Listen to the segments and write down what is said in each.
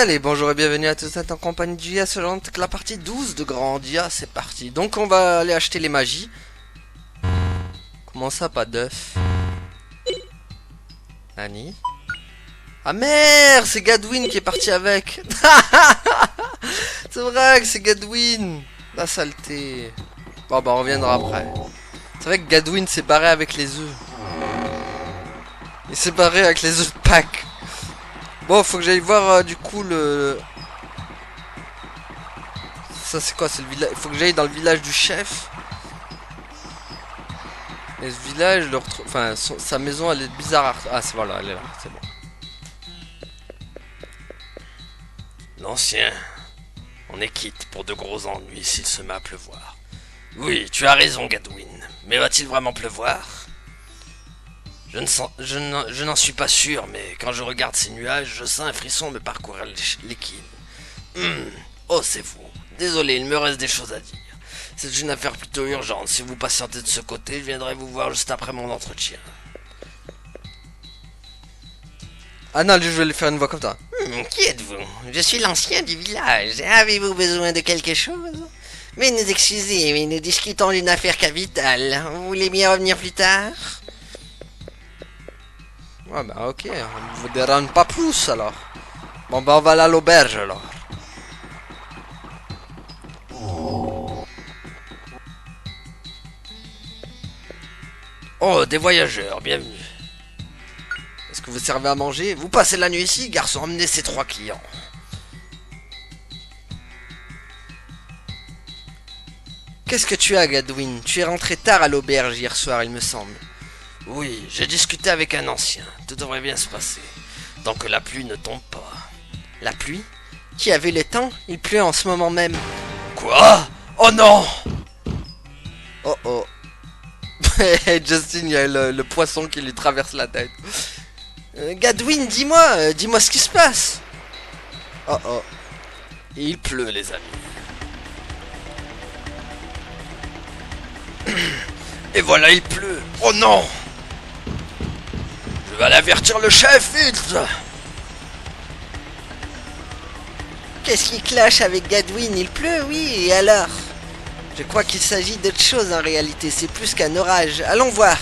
Allez, bonjour et bienvenue à tous en compagnie d'Ia, selon la partie 12 de Grandia, c'est parti. Donc on va aller acheter les magies. Comment ça, pas d'œuf? Annie? Ah merde, c'est Gadwin qui est parti avec. C'est vrai que c'est Gadwin. La saleté. Bon bah on reviendra après. C'est vrai que Gadwin s'est barré avec les œufs. Il s'est barré avec les œufs de Pâques. Bon, faut que j'aille voir du coup le... Ça c'est quoi? C'est le village. Il faut que j'aille dans le village du chef. Et ce village, le enfin, sa maison elle est bizarre. Ah c'est voilà, elle est là, c'est bon. L'ancien, on est quitte pour de gros ennuis s'il se met à pleuvoir. Oui, tu as raison, Gadwin. Mais va-t-il vraiment pleuvoir? Je n'en suis pas sûr, mais quand je regarde ces nuages, je sens un frisson me parcourir l'équine. Oh, c'est vous. Désolé, il me reste des choses à dire. C'est une affaire plutôt urgente. Si vous patientez de ce côté, je viendrai vous voir juste après mon entretien. Ah non, je vais lui faire une voix comme ça. Qui êtes-vous? Je suis l'ancien du village. Avez-vous besoin de quelque chose? Mais nous excusez, mais nous discutons d'une affaire capitale. Vous voulez bien revenir plus tard? Ouais bah ok, on vous dérange pas plus alors. Bon bah on va aller à l'auberge alors. Oh, des voyageurs, bienvenue. Est-ce que vous servez à manger? Vous passez la nuit ici, garçon, emmenez ces 3 clients. Qu'est-ce que tu as, Gadwin? Tu es rentré tard à l'auberge hier soir, il me semble. Oui, j'ai discuté avec un ancien. Tout devrait bien se passer. Tant que la pluie ne tombe pas. La pluie? Qui avait le temps? Il pleut en ce moment même. Quoi? Oh non! Oh oh. Justin, il y a le poisson qui lui traverse la tête. Gadwin, dis-moi ce qui se passe. Oh oh. Il pleut, les amis. Et voilà, il pleut. Oh non! Je vais aller avertir le chef, vite! Qu'est-ce qui cloche avec Gadwin? Il pleut, oui, et alors? Je crois qu'il s'agit d'autre chose en réalité, c'est plus qu'un orage. Allons voir.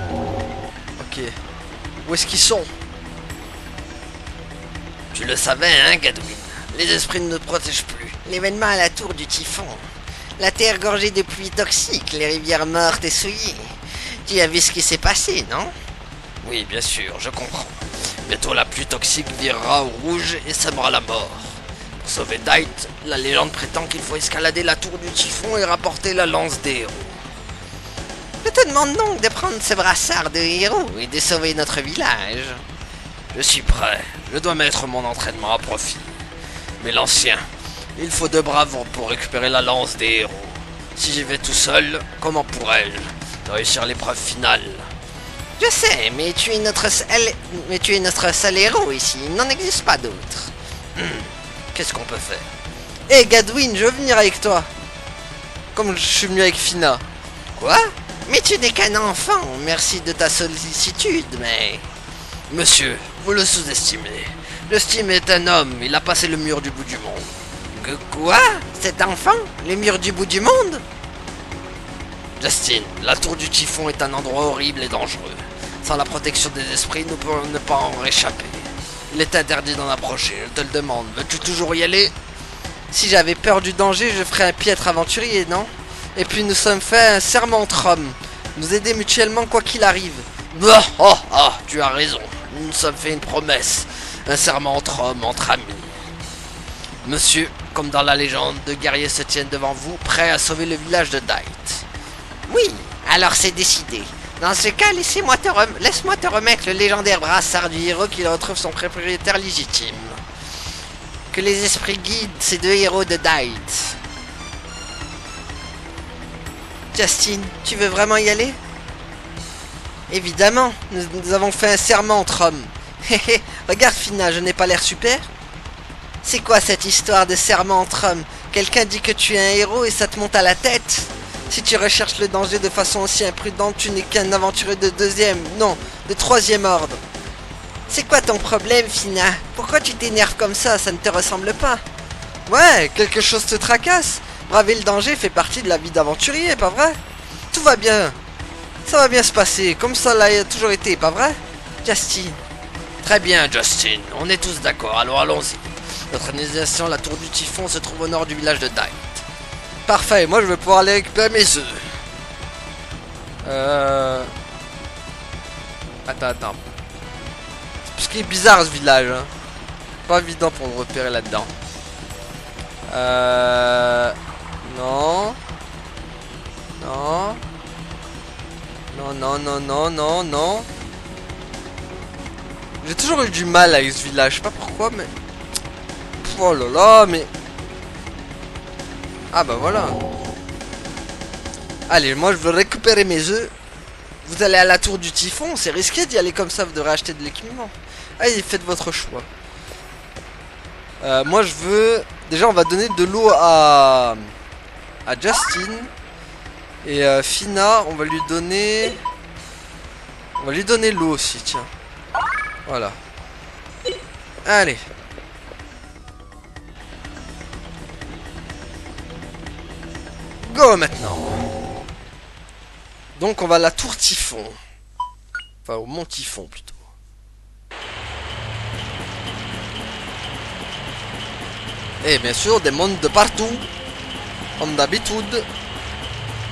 Ok. Où est-ce qu'ils sont? Tu le savais, hein, Gadwin? Les esprits ne nous protègent plus. L'événement à la tour du typhon. La terre gorgée de pluie toxique, les rivières mortes et souillées. Tu as vu ce qui s'est passé, non? Oui, bien sûr, je comprends. Bientôt la pluie toxique virera au rouge et sèmera la mort. Pour sauver Dite, la légende prétend qu'il faut escalader la tour du typhon et rapporter la lance des héros. Je te demande donc de prendre ce brassard de héros et de sauver notre village. Je suis prêt. Je dois mettre mon entraînement à profit. Mais l'ancien, il faut 2 bravos pour récupérer la lance des héros. Si j'y vais tout seul, comment pourrais-je réussir l'épreuve finale? Je sais, mais tu es notre seul héros ici. Il n'en existe pas d'autre. Qu'est-ce qu'on peut faire? Hé Gadwin, je veux venir avec toi. Comme je suis venu avec Fina. Quoi? Mais tu n'es qu'un enfant. Merci de ta sollicitude, mais... Monsieur, vous le sous-estimez. Le Steam est un homme, il a passé le mur du bout du monde. Quoi? Cet enfant? Le mur du bout du monde? Justin, la tour du typhon est un endroit horrible et dangereux. Sans la protection des esprits, nous pouvons ne pas en réchapper. Il est interdit d'en approcher, je te le demande. Veux-tu toujours y aller? Si j'avais peur du danger, je ferais un piètre aventurier, non? Et puis nous sommes fait un serment entre hommes. Nous aider mutuellement quoi qu'il arrive. Tu as raison. Nous nous sommes fait une promesse. Un serment entre hommes, entre amis. Monsieur, comme dans la légende, 2 guerriers se tiennent devant vous, prêts à sauver le village de Dite. Oui, alors c'est décidé. Dans ce cas, laisse-moi te remettre le légendaire brassard du héros qui retrouve son propriétaire légitime. Que les esprits guident ces 2 héros de Dite. Justin, tu veux vraiment y aller? Évidemment, nous avons fait un serment entre hommes. Hé regarde Fina, je n'ai pas l'air super? C'est quoi cette histoire de serment entre hommes? Quelqu'un dit que tu es un héros et ça te monte à la tête? Si tu recherches le danger de façon aussi imprudente, tu n'es qu'un aventurier de 2e, non, de 3e ordre. C'est quoi ton problème, Fina? Pourquoi tu t'énerves comme ça ne te ressemble pas. Ouais, quelque chose te tracasse. Braver le danger fait partie de la vie d'aventurier, pas vrai? Tout va bien. Ça va bien se passer, comme ça l'a toujours été, pas vrai, Justin? Très bien, Justin, on est tous d'accord, alors allons-y. Notre organisation, la Tour du Typhon, se trouve au nord du village de Dyke. Parfait, moi je vais pouvoir aller récupérer mes œufs. Attends. Ce qui est bizarre ce village, hein. Pas évident pour me repérer là-dedans. Non. Non. J'ai toujours eu du mal avec ce village, je sais pas pourquoi, mais... Oh là là, mais... Ah bah voilà. Allez, moi je veux récupérer mes œufs. Vous allez à la Tour du Typhon, c'est risqué d'y aller comme ça, vous devrez acheter de l'équipement. Allez, faites votre choix. Moi je veux... Déjà on va donner de l'eau à Justin. Et Fina, on va lui donner... On va lui donner l'eau aussi, tiens. Voilà. Allez. Go maintenant. Donc on va à la Tour Typhon. Enfin au Mont Typhon plutôt. Et bien sûr des mondes de partout. Comme d'habitude.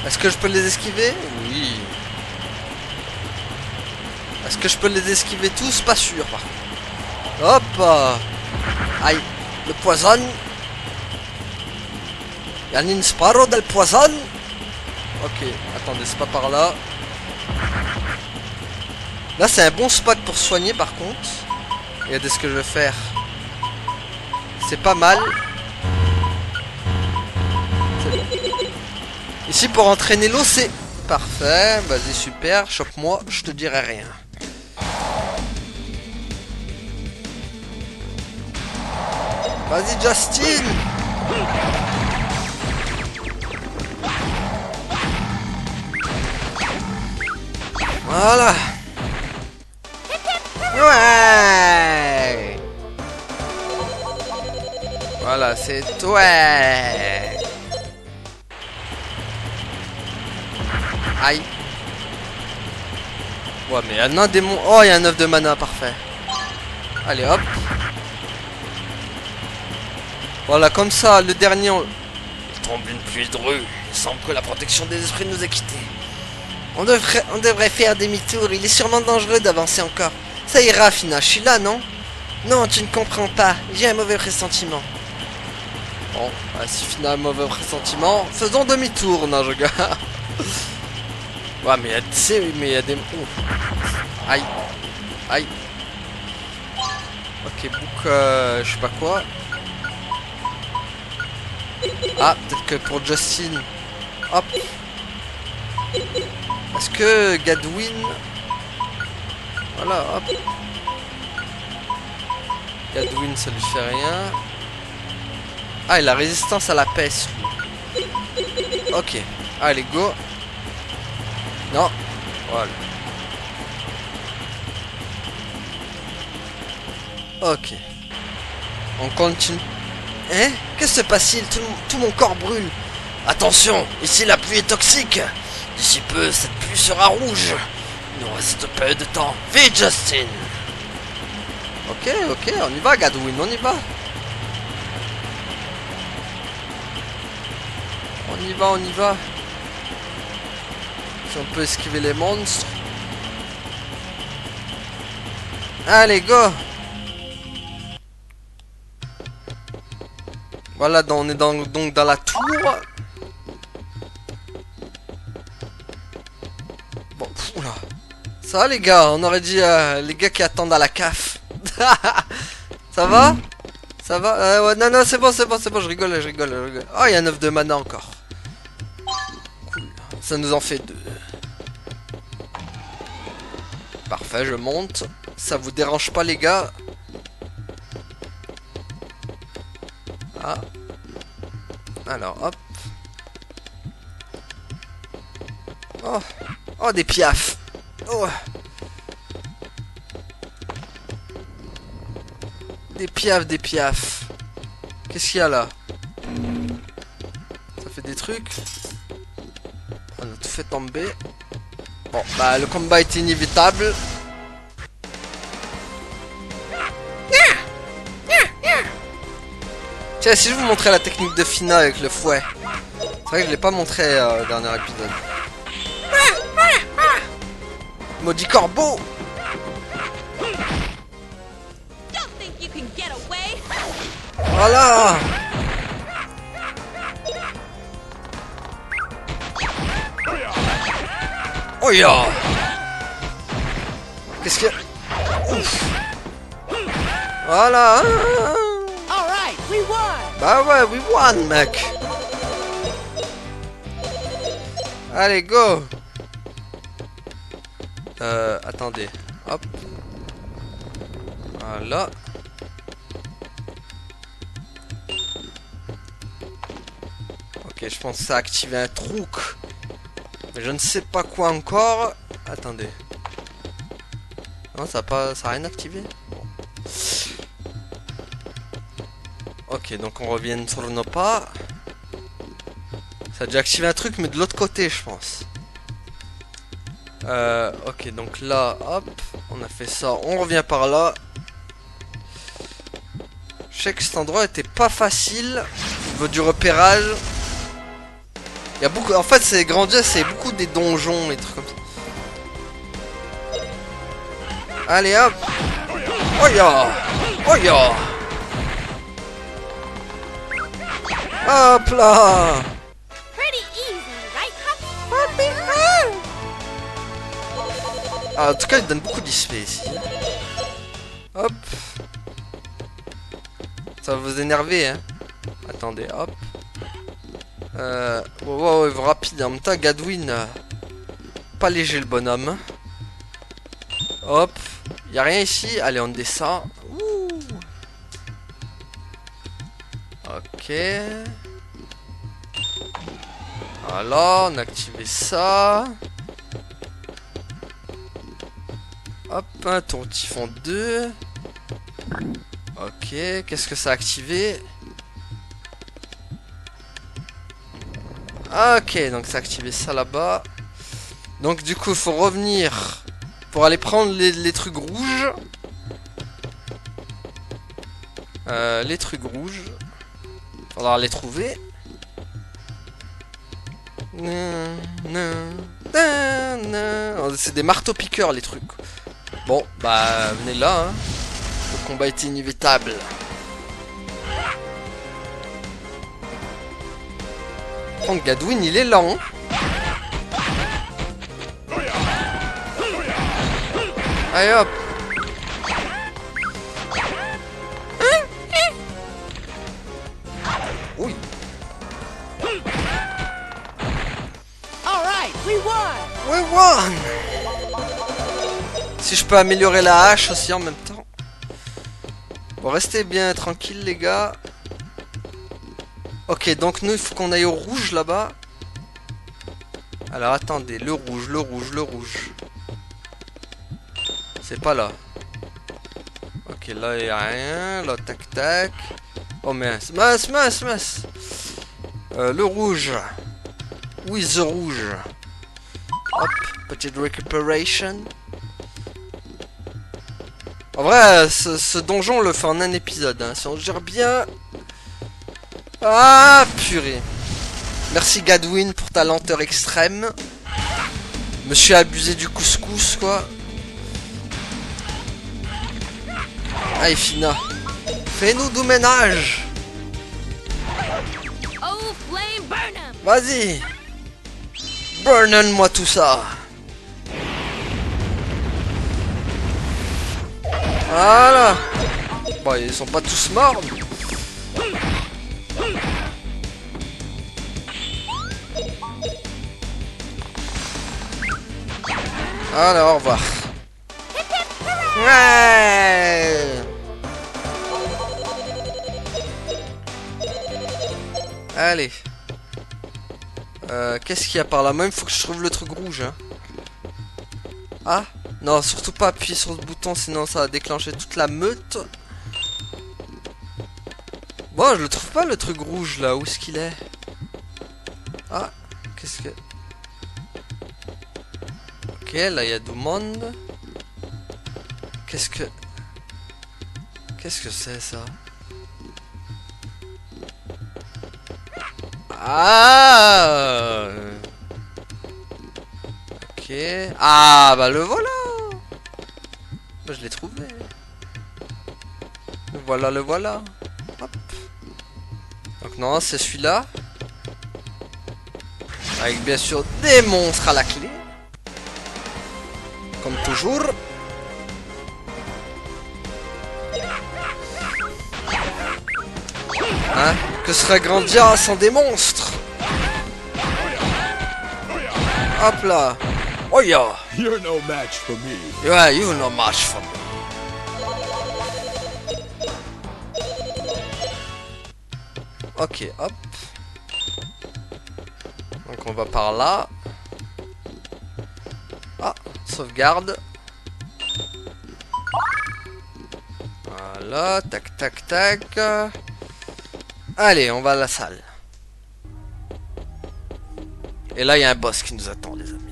Est-ce que je peux les esquiver? Oui. Est-ce que je peux les esquiver tous? Pas sûr par contre. Hop. Aïe. Le poison. Yannin Sparrow del poison. Ok. Attendez, c'est pas par là. Là c'est un bon spot pour soigner par contre. Regardez ce que je vais faire. C'est pas mal. C'est bon. Ici pour entraîner l'eau c'est parfait. Vas-y super. Chope-moi. Je te dirai rien. Vas-y Justin. Voilà. Ouais. Voilà, c'est toi. Aïe. Ouais, mais il y a un démon. Oh, il y a un œuf de mana, parfait. Allez, hop. Voilà, comme ça, le dernier... Il tombe une pluie de rue. Il semble que la protection des esprits nous ait quittés. On devrait faire demi-tour, il est sûrement dangereux d'avancer encore. Ça ira, Fina, je suis là, non? Non, tu ne comprends pas, j'ai un mauvais pressentiment. Bon, bah, si Fina a un mauvais pressentiment, faisons demi-tour, non, je gars. Ouais, mais il y a des... Oh. Aïe. Aïe. Ok, book, je sais pas quoi. Ah, peut-être que pour Justin. Hop. Est-ce que Gadwin... Voilà, hop. Gadwin, ça lui fait rien. Ah, il a résistance à la peste, lui. Ok. Allez, go. Non. Voilà. Ok. On continue. Hein? Qu'est-ce qui se passe-t-il? Tout mon corps brûle. Attention, ici la pluie est toxique. D'ici peu, cette pluie sera rouge. Il nous reste peu de temps. Vite, Justin. Ok, on y va, Gadwin, on y va. On y va. Si on peut esquiver les monstres. Allez, go. Voilà, on est donc dans la tour. Bon, oula. Ça va les gars, on aurait dit les gars qui attendent à la CAF. Ça va? Ça va? Ouais, non, c'est bon, je rigole. Oh, il y a un œuf de mana encore. Cool. Ça nous en fait 2. Parfait, je monte. Ça vous dérange pas les gars? Ah. Alors, hop. Oh, des piafs. Oh. Des piafs, des piafs. Qu'est-ce qu'il y a là? Ça fait des trucs. On a tout fait tomber. Bon, bah le combat est inévitable. Tiens, si je vous montrais la technique de Fina avec le fouet. C'est vrai que je l'ai pas montré au dernier épisode. Maudit corbeau! Voilà! Oh ya! Qu'est-ce que... Ouf! Voilà! Bah ouais, we won, mec! Allez, go! Attendez. Hop. Voilà. Ok, je pense que ça a activé un truc. Mais je ne sais pas quoi encore. Attendez. Non, ça a rien activé. Bon. Ok, donc on revient sur nos pas. Ça a déjà activé un truc, mais de l'autre côté, je pense. Ok, donc là, hop, on a fait ça. On revient par là. Je sais que cet endroit était pas facile au niveau du repérage. Il y a beaucoup. En fait, c'est grandiose, c'est beaucoup des donjons et trucs comme ça. Allez, hop. Oh ya. Oh ya. Hop là. Ah, en tout cas, il donne beaucoup d'XP ici. Hop. Ça va vous énerver, hein. Attendez, hop. Wow, rapide. En même temps, Gadwin, pas léger le bonhomme. Hop. Y a rien ici. Allez, on descend. Ouh. Ok. Voilà, on a activé ça. Hop, un tour typhon 2. Ok, qu'est-ce que ça a activé? Ok, donc ça a activé ça là-bas. Donc du coup, il faut revenir pour aller prendre les trucs rouges. Les trucs rouges. Faudra les trouver. C'est des marteaux-piqueurs les trucs. Bon, bah venez là. Hein. Le combat est inévitable. Franck Gadwin, il est lent. Allez hop. Oui. We won. Si je peux améliorer la hache aussi en même temps. Bon, restez bien tranquille les gars. Ok, donc nous il faut qu'on aille au rouge là-bas. Alors attendez, le rouge, le rouge, le rouge. C'est pas là. Ok, là il n'y a rien. Là, tac tac. Oh mince, mince. Le rouge. Oui, the rouge. Hop, petite recuperation. En vrai, ce donjon on le fait en un épisode. Hein. Si on gère bien. Ah, purée. Merci Gadwin pour ta lenteur extrême. Je me suis abusé du couscous, quoi. Allez, Fina. Fais-nous du ménage. Vas-y. Burn-moi tout ça. Voilà. Bon, ils sont pas tous morts. Alors, au revoir. Ouais. Allez. Qu'est-ce qu'il y a par là? Même, il faut que je trouve le truc rouge. Hein. Ah. Non, surtout pas appuyer sur ce bouton, sinon ça va déclencher toute la meute. Bon, je le trouve pas le truc rouge là, où est-ce qu'il est? Ah, qu'est-ce que... Ok, là il y a du monde. Qu'est-ce que... Qu'est-ce que c'est ça? Ah. Ok. Ah bah le voilà. Bah, je l'ai trouvé. Le voilà, le voilà. Hop. Donc non, c'est celui-là. Avec bien sûr des monstres à la clé. Comme toujours. Hein? Que serait Grandia sans des monstres? Hop là. Oh yeah. You're no match for me. Yeah, you no match for me. Ok, hop. Donc on va par là. Ah, sauvegarde. Voilà, tac tac tac. Allez, on va à la salle. Et là, il y a un boss qui nous attend, les amis.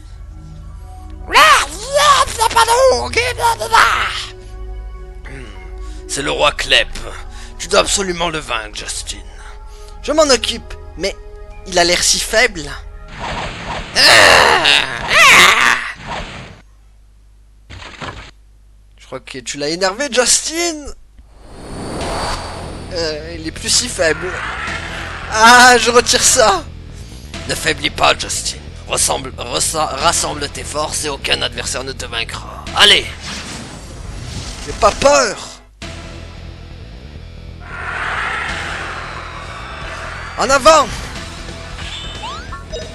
C'est le roi Klep. Tu dois absolument le vaincre, Justin. Je m'en occupe, mais il a l'air si faible. Je crois que tu l'as énervé, Justin. Il est plus si faible. Ah, je retire ça. Ne faiblis pas, Justin. Rassemble tes forces et aucun adversaire ne te vaincra. Allez! J'ai pas peur. En avant.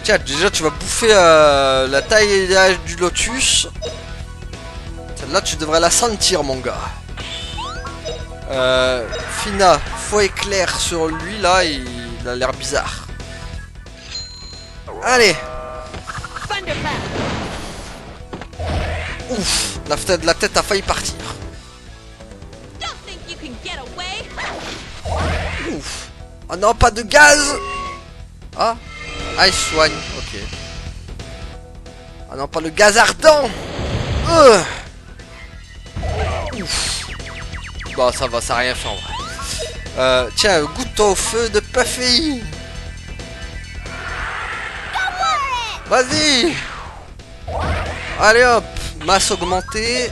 Tiens, déjà tu vas bouffer la taille du lotus. Celle-là tu devrais la sentir, mon gars. Fina, faux éclair sur lui là, il a l'air bizarre. Allez. Ouf, la tête a failli partir. Ouf. Oh non, pas de gaz. Ah, il soigne, ok. Ah non, pas le gaz ardent. Ouf. Bon, ça va, ça a rien fait en vrai. Tiens, goûte au feu de Puffy. Vas-y. Allez hop, masse augmentée.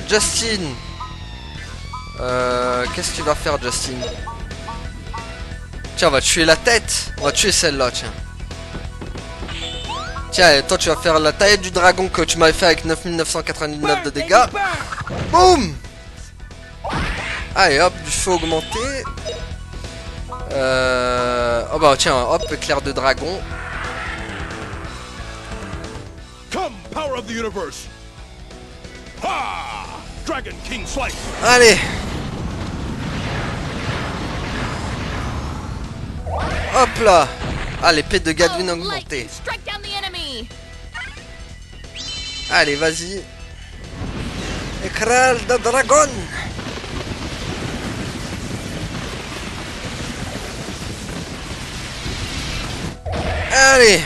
Justin. Qu'est-ce qu'il va faire, Justin? Tiens, on va tuer la tête. On va tuer celle-là, tiens. Tiens, et toi tu vas faire la taille du dragon que tu m'avais fait avec 9999 de dégâts. Boum. Allez hop, du feu augmenté. Oh bah tiens, hop, éclair de dragon. Come, power of the universe. Ha! Dragon King Slice. Allez. Hop là. Ah, l'épée de Gadwin augmentée. Allez, vas-y. Écrase de dragon. Allez.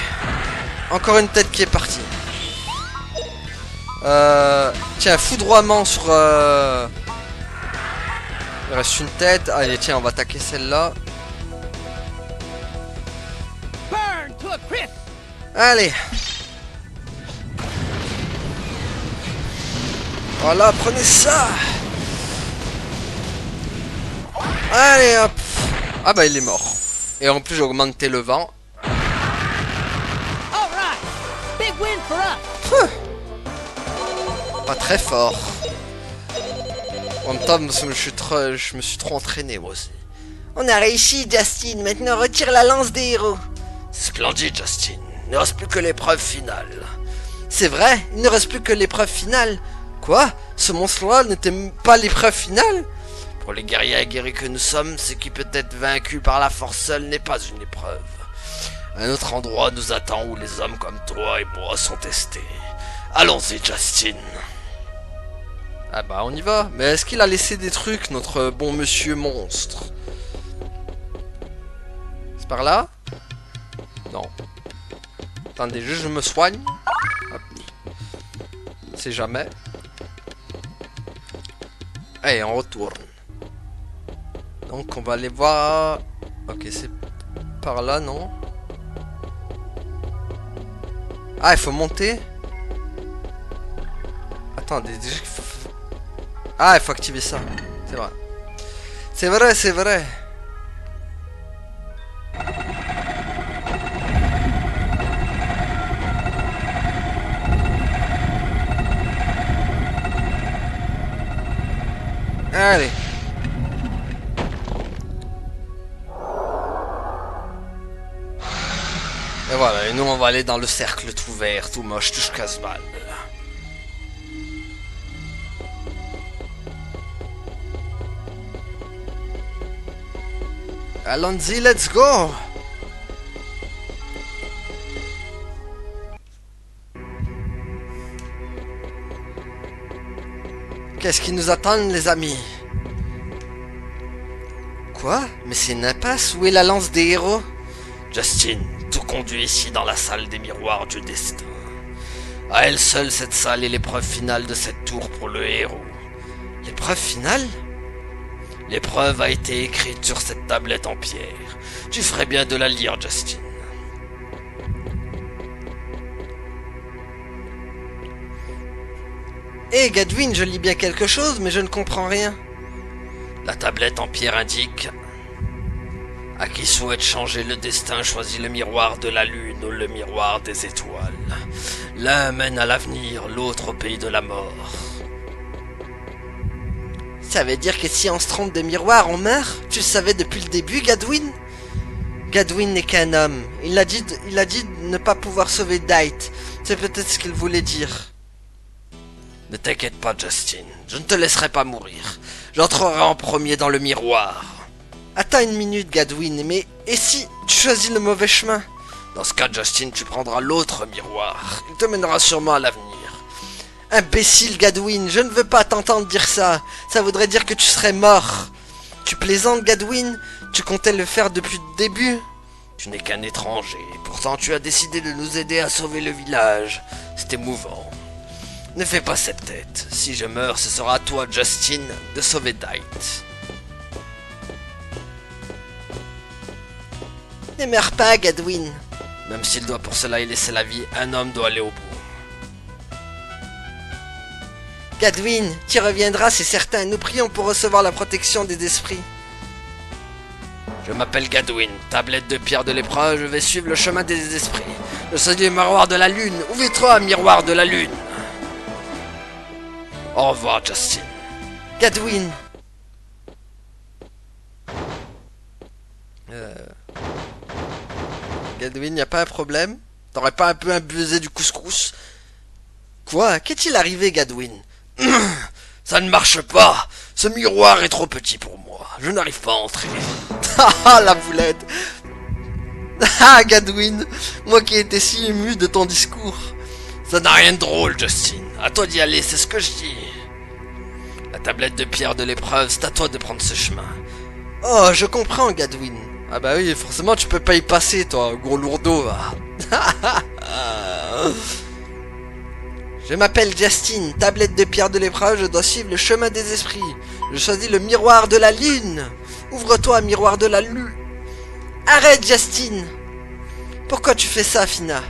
Encore une tête qui est partie. Tiens, foudroiement sur... Il reste une tête. Allez, tiens, on va attaquer celle-là. Allez. Voilà, prenez ça. Allez, hop. Ah bah, il est mort. Et en plus, j'ai augmenté le vent. Pas très fort. En même temps, je me suis trop entraîné, moi aussi. On a réussi, Justin. Maintenant, retire la lance des héros. Splendide, Justin. Il ne reste plus que l'épreuve finale. C'est vrai, il ne reste plus que l'épreuve finale. Quoi? Ce monstre-là n'était pas l'épreuve finale? Pour les guerriers aguerris que nous sommes, ce qui peut être vaincu par la force seule n'est pas une épreuve. Un autre endroit nous attend où les hommes comme toi et moi sont testés. Allons-y, Justin. Ah bah on y va. Mais est-ce qu'il a laissé des trucs, notre bon monsieur monstre? C'est par là? Non. Attendez, juste je me soigne. Hop. C'est jamais. Allez, on retourne. Donc on va aller voir... Ok, c'est par là, non? Ah, il faut monter? Attendez, déjà... Ah, il faut activer ça. C'est vrai. C'est vrai, c'est vrai. Allez. Et voilà, et nous on va aller dans le cercle tout vert, tout moche, tout casse-balle. Allons-y, let's go! Qu'est-ce qui nous attend, les amis? Quoi? Mais c'est une impasse? Où est la lance des héros? Justin, tout conduit ici dans la salle des miroirs du destin. À elle seule, cette salle est l'épreuve finale de cette tour pour le héros. L'épreuve finale? L'épreuve a été écrite sur cette tablette en pierre. Tu ferais bien de la lire, Justin. Hé, Gadwin, je lis bien quelque chose, mais je ne comprends rien. La tablette en pierre indique: à qui souhaite changer le destin choisit le miroir de la lune ou le miroir des étoiles. L'un mène à l'avenir, l'autre au pays de la mort. Ça veut dire que si on se trompe de miroir, on meurt? Tu le savais depuis le début, Gadwin? Gadwin n'est qu'un homme. Il a dit de ne pas pouvoir sauver Dite. C'est peut-être ce qu'il voulait dire. Ne t'inquiète pas, Justin. Je ne te laisserai pas mourir. J'entrerai en premier dans le miroir. Attends une minute, Gadwin, mais et si tu choisis le mauvais chemin? Dans ce cas, Justin, tu prendras l'autre miroir. Il te mènera sûrement à l'avenir. Imbécile, Gadwin, je ne veux pas t'entendre dire ça. Ça voudrait dire que tu serais mort. Tu plaisantes, Gadwin? Tu comptais le faire depuis le début? Tu n'es qu'un étranger. Pourtant, tu as décidé de nous aider à sauver le village. C'est émouvant. Ne fais pas cette tête. Si je meurs, ce sera à toi, Justin, de sauver Dite. Ne meurs pas, Gadwin. Même s'il doit pour cela y laisser la vie, un homme doit aller au bout. Gadwin, tu reviendras, c'est certain. Nous prions pour recevoir la protection des esprits. Je m'appelle Gadwin, tablette de pierre de l'épreuve, je vais suivre le chemin des esprits. Je suis le miroir de la lune, ouvre-toi, miroir de la lune. Au revoir, Justin. Gadwin. Gadwin, y a pas un problème? T'aurais pas un peu abusé du couscous? Quoi? Qu'est-il arrivé, Gadwin? Ça ne marche pas. Ce miroir est trop petit pour moi. Je n'arrive pas à entrer. Ah, la boulette. Ah, Gadwin, moi qui étais si ému de ton discours. Ça n'a rien de drôle, Justin. À toi d'y aller, c'est ce que je dis. La tablette de pierre de l'épreuve, c'est à toi de prendre ce chemin. Oh, je comprends, Gadwin. Ah bah oui, forcément tu peux pas y passer, toi, gros lourdeau, va. Je m'appelle Justin, tablette de pierre de l'épreuve, je dois suivre le chemin des esprits. Je choisis le miroir de la lune. Ouvre-toi, miroir de la lune. Arrête, Justin. Pourquoi tu fais ça, Fina?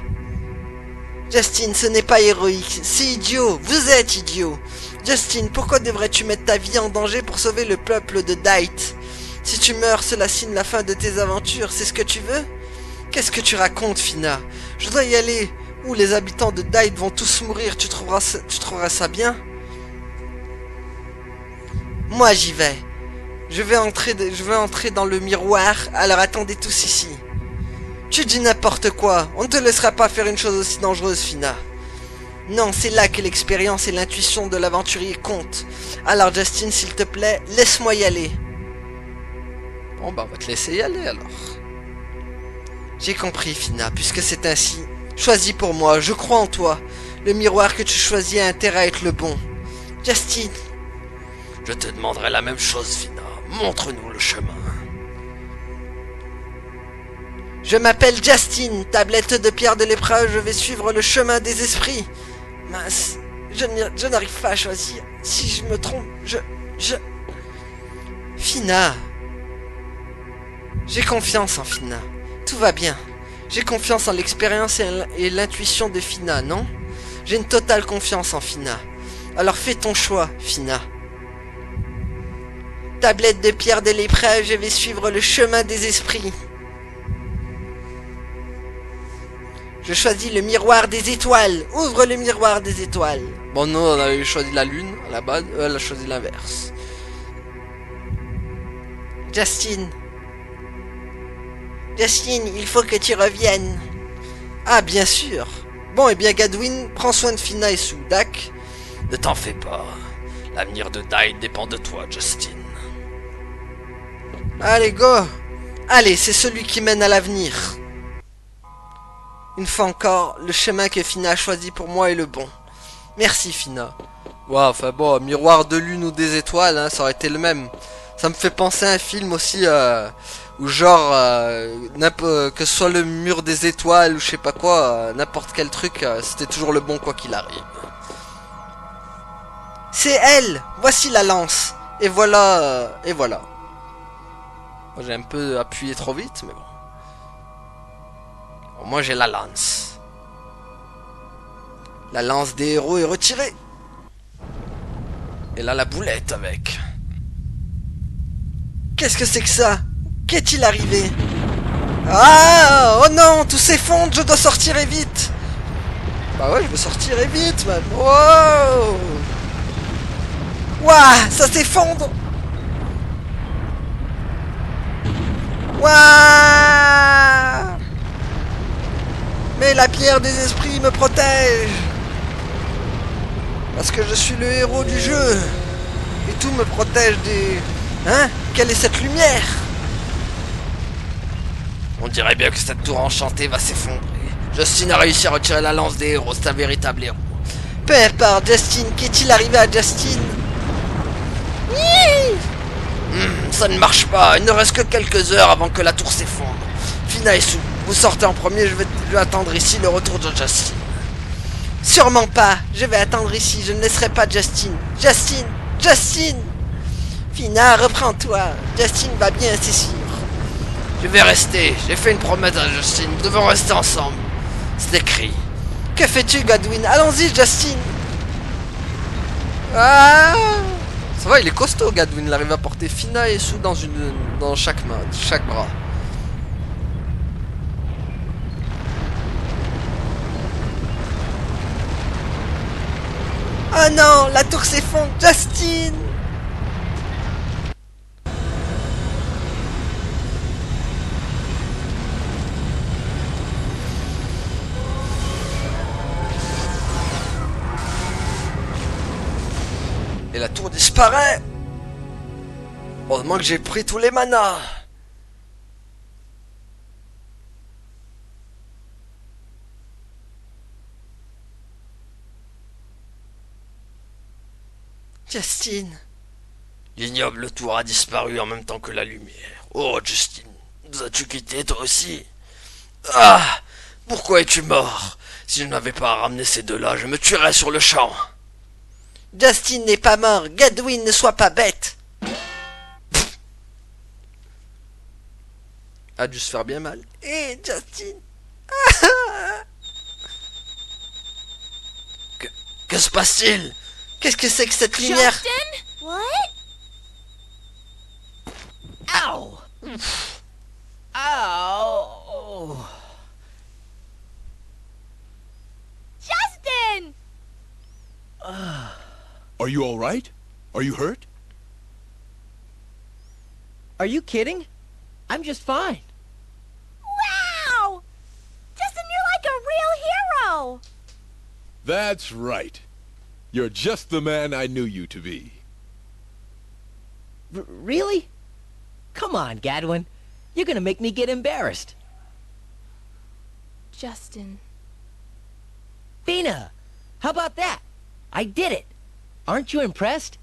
Justin, ce n'est pas héroïque, c'est idiot, vous êtes idiot. Justin, pourquoi devrais-tu mettre ta vie en danger pour sauver le peuple de Dite? Si tu meurs, cela signe la fin de tes aventures, c'est ce que tu veux? Qu'est-ce que tu racontes, Fina? Je dois y aller. Où les habitants de Dite vont tous mourir, tu trouveras ça bien? Moi j'y vais. Je vais entrer dans le miroir, alors attendez tous ici. Tu dis n'importe quoi, on ne te laissera pas faire une chose aussi dangereuse, Fina. Non, c'est là que l'expérience et l'intuition de l'aventurier comptent. Alors Justin, s'il te plaît, laisse-moi y aller. Bon bah on va te laisser y aller alors. J'ai compris, Fina, puisque c'est ainsi. Choisis pour moi, je crois en toi. Le miroir que tu choisis a intérêt à être le bon. Justin. Je te demanderai la même chose, Fina. Montre-nous le chemin. Je m'appelle Justin, tablette de pierre de l'épreuve, je vais suivre le chemin des esprits. Mince, je n'arrive pas à choisir. Si je me trompe, Fina. J'ai confiance en Fina. Tout va bien. J'ai confiance en l'expérience et l'intuition de Fina, non? J'ai une totale confiance en Fina. Alors fais ton choix, Fina. Tablette de pierre de l'épreuve, je vais suivre le chemin des esprits. Je choisis le miroir des étoiles. Ouvre le miroir des étoiles. Bon, nous, on avait choisi la lune, à la base. Elle a choisi l'inverse. Justin. Justin, il faut que tu reviennes. Ah, bien sûr. Bon, eh bien, Gadwin, prends soin de Fina et Soudak. Ne t'en fais pas. L'avenir de Dai dépend de toi, Justin. Allez, go. Allez, c'est celui qui mène à l'avenir. Une fois encore, le chemin que Fina a choisi pour moi est le bon. Merci, Fina. Ouais, enfin bon, miroir de lune ou des étoiles, hein, ça aurait été le même. Ça me fait penser à un film aussi où genre, que ce soit le mur des étoiles ou je sais pas quoi, n'importe quel truc, c'était toujours le bon quoi qu'il arrive. C'est elle. Voici la lance. Et voilà, et voilà. Moi, j'ai un peu appuyé trop vite, mais bon. Bon, moi j'ai la lance. La lance des héros est retirée. Et là la boulette avec. Qu'est-ce que c'est que ça? Qu'est-il arrivé? Ah! Oh non! Tout s'effondre! Je dois sortir et vite! Bah ouais, je veux sortir et vite, man! Wow! Ouah! Ça s'effondre! Ouah! Mais la pierre des esprits me protège! Parce que je suis le héros du jeu! Et tout me protège des... Hein? Quelle est cette lumière? On dirait bien que cette tour enchantée va s'effondrer. Justin a réussi à retirer la lance des héros, c'est un véritable héros. Peu importe, Justin, qu'est-il arrivé à Justin? Ça ne marche pas, il ne reste que quelques heures avant que la tour s'effondre. Fina et Sue, vous sortez en premier, je vais attendre ici le retour de Justin. Sûrement pas, je vais attendre ici, je ne laisserai pas Justin. Justin! Justin! Fina, reprends-toi, Justin va bien, c'est sûr. Je vais rester, j'ai fait une promesse à Justin, nous devons rester ensemble. C'est écrit. Que fais-tu, Godwin? Allons-y, Justin! Ah! Ça va, il est costaud, Gadwin. Il arrive à porter Fina et Sue dans chaque main, chaque bras. Oh non, la tour s'effondre, Justin! Et la tour disparaît. Heureusement que j'ai pris tous les manas. Justin. L'ignoble tour a disparu en même temps que la lumière. Oh, Justin, nous as-tu quitté toi aussi? Ah! Pourquoi es-tu mort? Si je n'avais pas ramené ces deux-là, je me tuerais sur le champ. Justin n'est pas mort, Gadwin, ne sois pas bête. A dû se faire bien mal. Hé, Justin. Que se passe-t-il? Qu'est-ce que c'est que cette lumière? Justin? What? Ow! Ow! Justin! Are you all right? Are you hurt? Are you kidding? I'm just fine. Wow! Justin, you're like a real hero! That's right. You're just the man I knew you to be. Really? Come on, Gadwin. You're gonna make me get embarrassed. Justin. Fina, how about that? I did it. Aren't you impressed?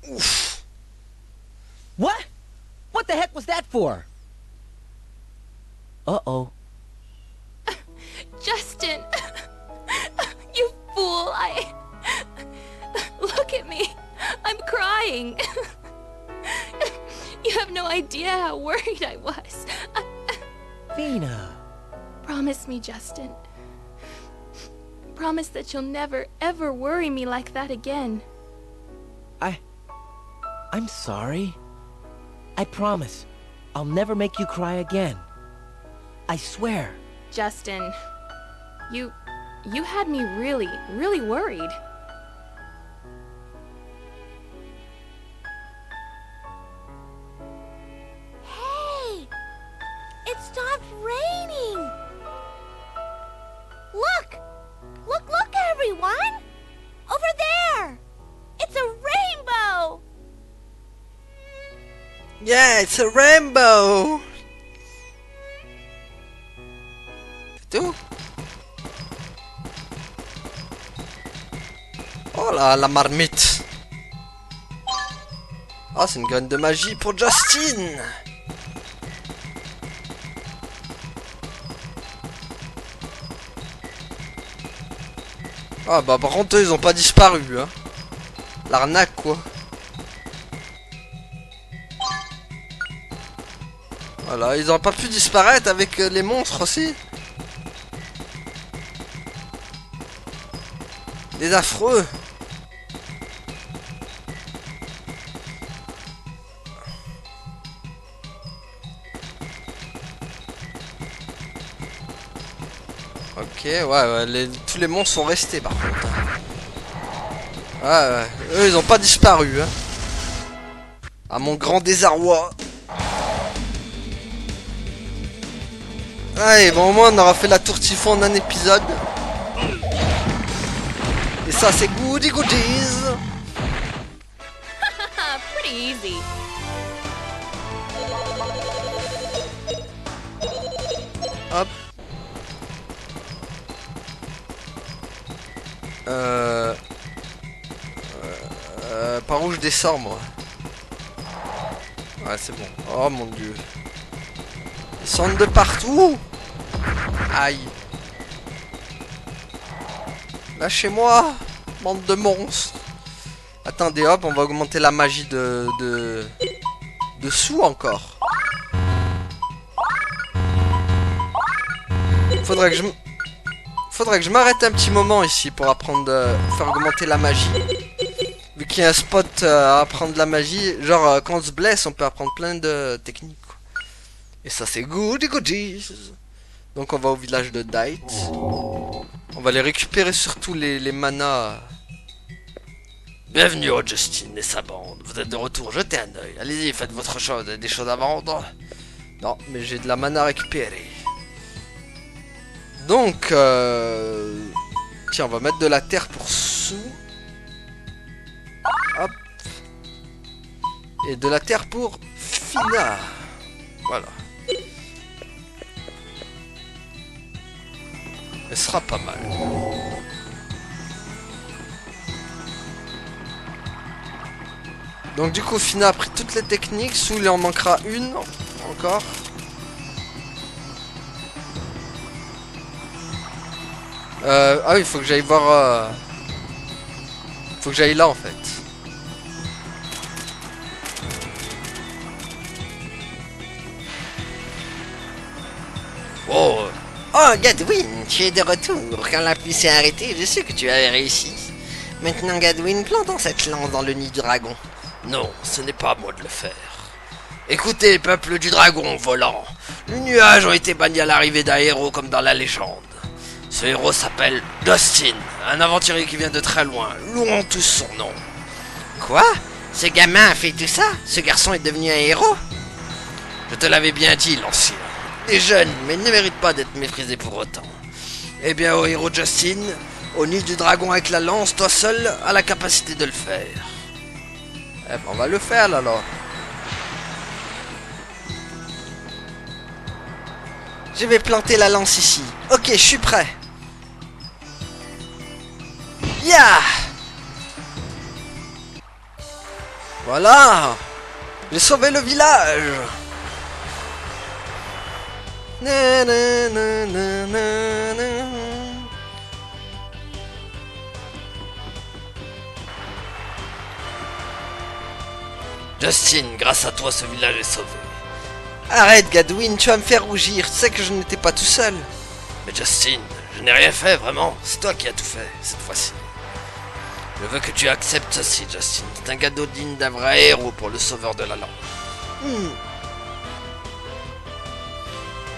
Ouf. What? What the heck was that for? Uh-oh. Justin! You fool! Look at me! I'm crying! You have no idea how worried I was. Fina. Promise me, Justin. Promise that you'll never, ever worry me like that again. I'm sorry. I promise. I'll never make you cry again. I swear. Justin, you had me really, really worried. Hey! It stopped raining! Look! Look, everyone! Over there! It's a rainbow! Yeah, it's a rainbow. C'est tout. Oh là, la marmite. Oh, c'est une graine de magie pour Justin. Ah bah par contre eux, ils ont pas disparu hein. L'arnaque quoi. Voilà, ils auraient pas pu disparaître avec les monstres aussi. Les affreux. Ok, ouais, tous les monstres sont restés par contre. Ouais, eux ils ont pas disparu. Hein. À mon grand désarroi. Allez, bon, au moins on aura fait la tourtifon en un épisode. Et ça, c'est goody goodies. Pretty easy. Hop. Par où je descends, moi? Ouais, c'est bon. Oh mon dieu. Ils sont de partout. Aïe. Lâchez-moi, bande de monstres. Attendez, hop, on va augmenter la magie de sous encore. Faudrait que je m'arrête un petit moment ici pour apprendre faire augmenter la magie. Vu qu'il y a un spot à apprendre la magie, genre quand on se blesse, on peut apprendre plein de techniques. Quoi. Et ça c'est goody goodies. Donc on va au village de Dite. On va les récupérer surtout les manas. Bienvenue au Justin et sa bande. Vous êtes de retour, jetez un oeil. Allez-y, faites votre chose, des choses à vendre. Non, mais j'ai de la mana à récupérer. Donc, tiens, on va mettre de la terre pour sous. Hop. Et de la terre pour Fina. Voilà. Elle sera pas mal. Donc du coup, Fina a pris toutes les techniques. Sous, il en manquera une encore. Ah oui, il faut que j'aille voir... Faut que j'aille là en fait. Oh, Gadwin, tu es de retour. Quand la pluie s'est arrêtée, je sais que tu avais réussi. Maintenant, Gadwin, plantons cette lance dans le nid du dragon. Non, ce n'est pas à moi de le faire. Écoutez, peuple du dragon volant. Les nuages ont été bannis à l'arrivée d'un héros comme dans la légende. Ce héros s'appelle Dustin, un aventurier qui vient de très loin. Louons tous son nom. Quoi? Ce gamin a fait tout ça? Ce garçon est devenu un héros? Je te l'avais bien dit, l'ancien. Il est jeune, mais il ne mérite pas d'être méprisé pour autant. Eh bien, au héros Justin, au nid du dragon avec la lance, toi seul as la capacité de le faire. Eh ben, on va le faire là, alors. Je vais planter la lance ici. Ok, je suis prêt. Yeah! Voilà! J'ai sauvé le village. Na, na, na, na, na, na. Justin, grâce à toi, ce village est sauvé. Arrête, Gadwin, tu vas me faire rougir. Tu sais que je n'étais pas tout seul. Mais Justin, je n'ai rien fait, vraiment. C'est toi qui as tout fait, cette fois-ci. Je veux que tu acceptes ceci, Justin. C'est un cadeau digne d'un vrai héros pour le sauveur de la lande.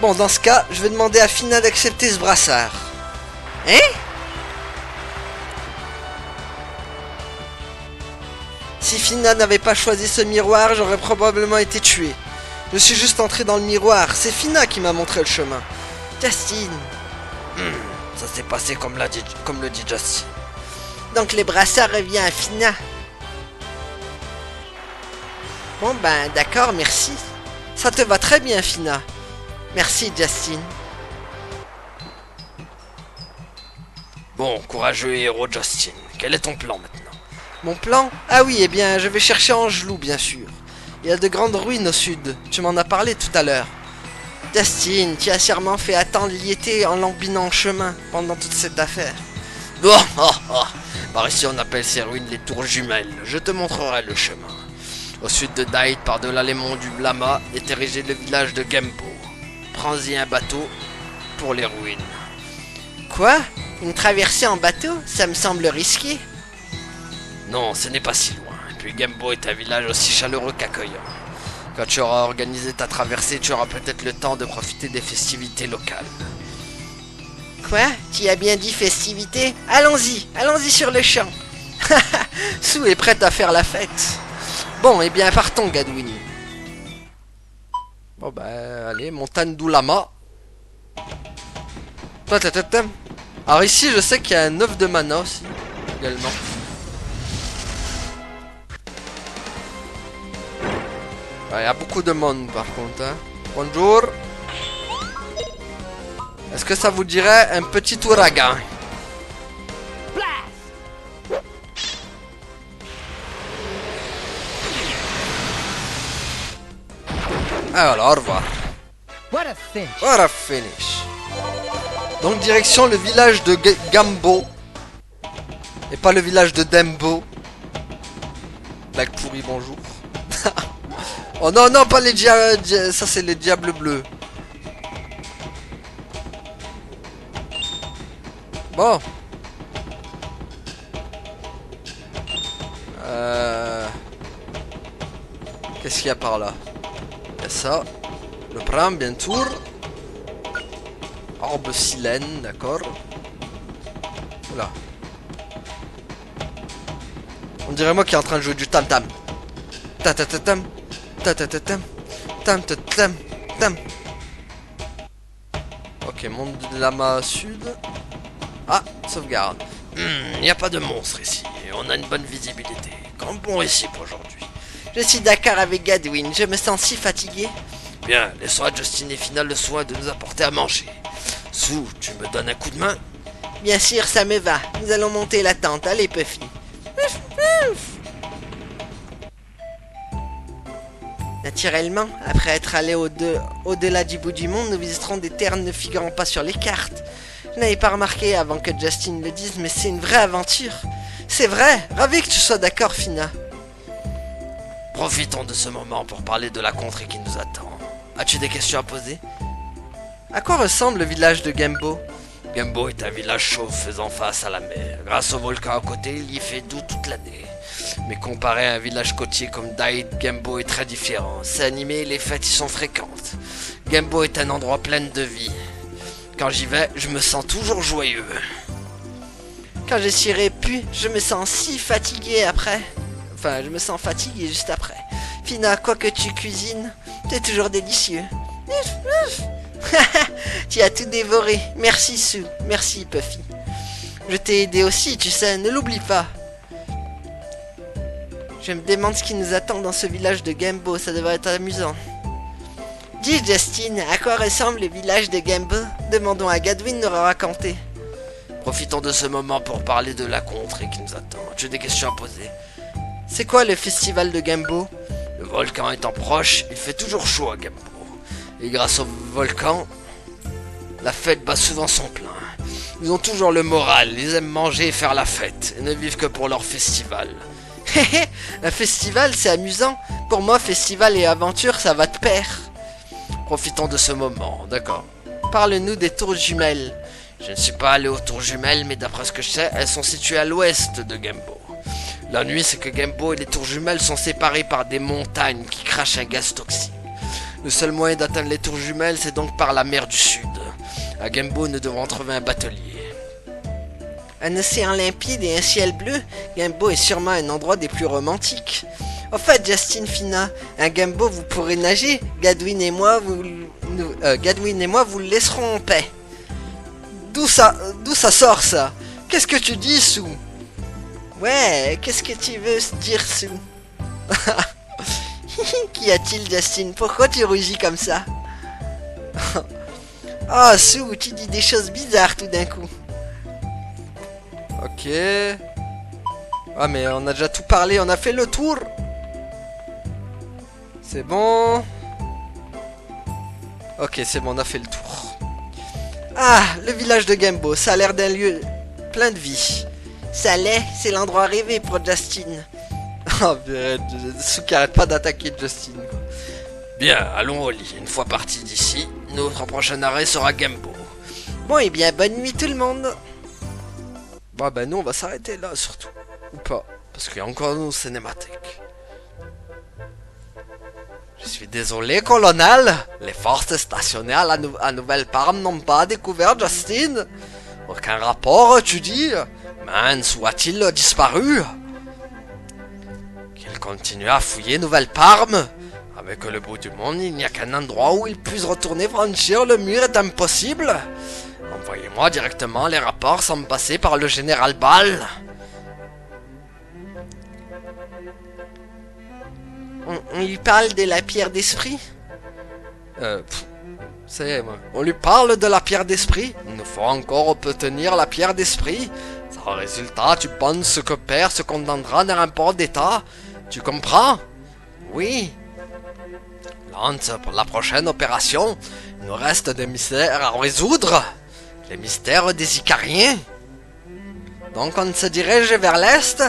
Bon, dans ce cas, je vais demander à Fina d'accepter ce brassard. Hein? Si Fina n'avait pas choisi ce miroir, j'aurais probablement été tué. Je suis juste entré dans le miroir. C'est Fina qui m'a montré le chemin. Justin. Ça s'est passé comme le dit Justin. Donc le brassard revient à Fina. Bon ben d'accord, merci. Ça te va très bien, Fina. Merci Justin. Bon, courageux et héros Justin, quel est ton plan maintenant? Mon plan? Ah oui, eh bien, je vais chercher Angelou, bien sûr. Il y a de grandes ruines au sud. Tu m'en as parlé tout à l'heure. Justin, tu as sûrement fait attendre Liété en l'embinant en chemin pendant toute cette affaire. Par ici on appelle ces ruines les tours jumelles. Je te montrerai le chemin. Au sud de Dait, par-delà les monts du Blama, est érigé le village de Gembo. Prends-y un bateau pour les ruines. Quoi? Une traversée en bateau? Ça me semble risqué. Non, ce n'est pas si loin. Et puis Gembo est un village aussi chaleureux qu'accueillant. Quand tu auras organisé ta traversée, tu auras peut-être le temps de profiter des festivités locales. Quoi? Tu as bien dit festivité? Allons-y sur le champ. Sue est prête à faire la fête. Bon, eh bien, partons, Gadwin. Bon, bah, allez, montagne d'Oulama. Alors ici, je sais qu'il y a un œuf de mana aussi, également. Il y a beaucoup de monde, par contre. Hein. Bonjour. Est-ce que ça vous dirait un petit ouragan? Alors, au revoir. What a cinch. What a finish. Donc, direction le village de Gambo. Et pas le village de Dembo. Blague pourrie, bonjour. Oh non, non, pas les diables. Ça, c'est les diables bleus. Bon. Qu'est-ce qu'il y a par là? Il y a ça. Le prends bien sûr. Orbe silène, d'accord. Oula. On dirait moi qui est en train de jouer du tam-tam. Ta-ta-ta-tam. Ta-ta-ta-tam. Tam-ta-tam. Tam. Ok, monde de lama sud. Ah, sauvegarde. Il n'y a pas de monstre ici. Et on a une bonne visibilité. Quand bon ici pour aujourd'hui. Je suis d'accord avec Gadwin, je me sens si fatigué. Bien, laissons à Justin et Fina le soin de nous apporter à manger. Sue, tu me donnes un coup de main? Bien sûr, ça me va. Nous allons monter la tente. Allez, Puffy. Naturellement, après être allé au-delà du bout du monde, nous visiterons des terres ne figurant pas sur les cartes. Je n'avais pas remarqué avant que Justin le dise, mais c'est une vraie aventure. C'est vrai, ravi que tu sois d'accord, Fina. Profitons de ce moment pour parler de la contrée qui nous attend. As-tu des questions à poser? À quoi ressemble le village de Gembo? Gembo est un village chauve faisant face à la mer. Grâce au volcan à côté, il y fait doux toute l'année. Mais comparé à un village côtier comme Dait, Gembo est très différent. C'est animé et les fêtes y sont fréquentes. Gembo est un endroit plein de vie. Quand j'y vais, je me sens toujours joyeux. Quand je serai pu, je me sens si fatigué après. Enfin, je me sens fatigué juste après. Fina, quoi que tu cuisines, t'es toujours délicieux. Tu as tout dévoré. Merci Sue. Merci Puffy. Je t'ai aidé aussi, tu sais, ne l'oublie pas. Je me demande ce qui nous attend dans ce village de Gembo, ça devrait être amusant. Dis Justin, à quoi ressemble le village de Gembo? Demandons à Gadwin de le raconter. Profitons de ce moment pour parler de la contrée qui nous attend. Tu as des questions à poser? C'est quoi le festival de Gembo? Le volcan étant proche, il fait toujours chaud à Gembo. Et grâce au volcan, la fête bat souvent son plein. Ils ont toujours le moral, ils aiment manger et faire la fête, et ne vivent que pour leur festival. Un festival, c'est amusant. Pour moi, festival et aventure, ça va de pair. Profitons de ce moment, d'accord. Parle-nous des tours jumelles. Je ne suis pas allé aux tours jumelles, mais d'après ce que je sais, elles sont situées à l'ouest de Gembo. La nuit, c'est que Gembo et les tours jumelles sont séparés par des montagnes qui crachent un gaz toxique. Le seul moyen d'atteindre les tours jumelles, c'est donc par la mer du Sud. À Gembo, nous devrons trouver un batelier. Un océan limpide et un ciel bleu, Gembo est sûrement un endroit des plus romantiques. Au fait, Justin Fina, un Gembo, vous pourrez nager. Gadwin et moi vous le laisserons en paix. D'où ça sort ça? Qu'est-ce que tu dis, Sue? Ouais, qu'est-ce que tu veux dire, Sue? Qu'y a-t-il, Justin? Pourquoi tu rougis comme ça? Oh, Sue, tu dis des choses bizarres tout d'un coup. Ok. Ah, mais on a déjà tout parlé, on a fait le tour. C'est bon. Ok, c'est bon, on a fait le tour. Ah, le village de Gembo, ça a l'air d'un lieu plein de vie. Ça l'est, c'est l'endroit rêvé pour Justin. Oh, Sue qui arrête pas d'attaquer Justin. Bien, allons au lit. Une fois partis d'ici, notre prochain arrêt sera Gembo. Bon, et bien, bonne nuit tout le monde. Bon, ben nous, on va s'arrêter là, surtout. Ou pas, parce qu'il y a encore nos cinématiques. Je suis désolé, colonel. Les forces stationnées à Nouvelle-Parme n'ont pas découvert Justin. Aucun rapport, tu dis? Mince, où a-t-il disparu? Qu'il continue à fouiller Nouvelle-Parme? Avec le bout du monde, il n'y a qu'un endroit où il puisse retourner franchir le mur est impossible. Envoyez-moi directement les rapports sans me passer par le général Ball. On lui parle de la pierre d'esprit? Ça y est, moi. On lui parle de la pierre d'esprit? Il nous faut encore obtenir la pierre d'esprit. Sans résultat, tu penses que Père se condamnera dans un port d'état? Tu comprends? Oui. Lance, pour la prochaine opération, il nous reste des mystères à résoudre. Les mystères des Icariens. Donc on se dirige vers l'est?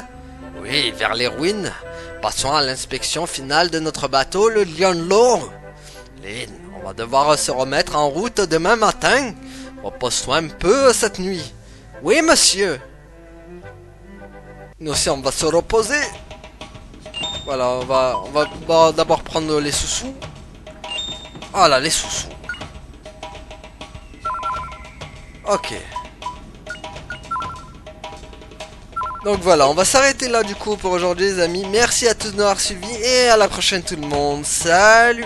Oui, vers les ruines. Passons à l'inspection finale de notre bateau, le Lion-Lo. Lynn, on va devoir se remettre en route demain matin. Repose-toi un peu cette nuit. Oui, monsieur. Nous aussi, on va se reposer. Voilà, on va d'abord prendre les sous-sous. Voilà, les sous-sous. Ok. Donc voilà, on va s'arrêter là du coup pour aujourd'hui les amis. Merci à tous de nous avoir suivis et à la prochaine tout le monde. Salut!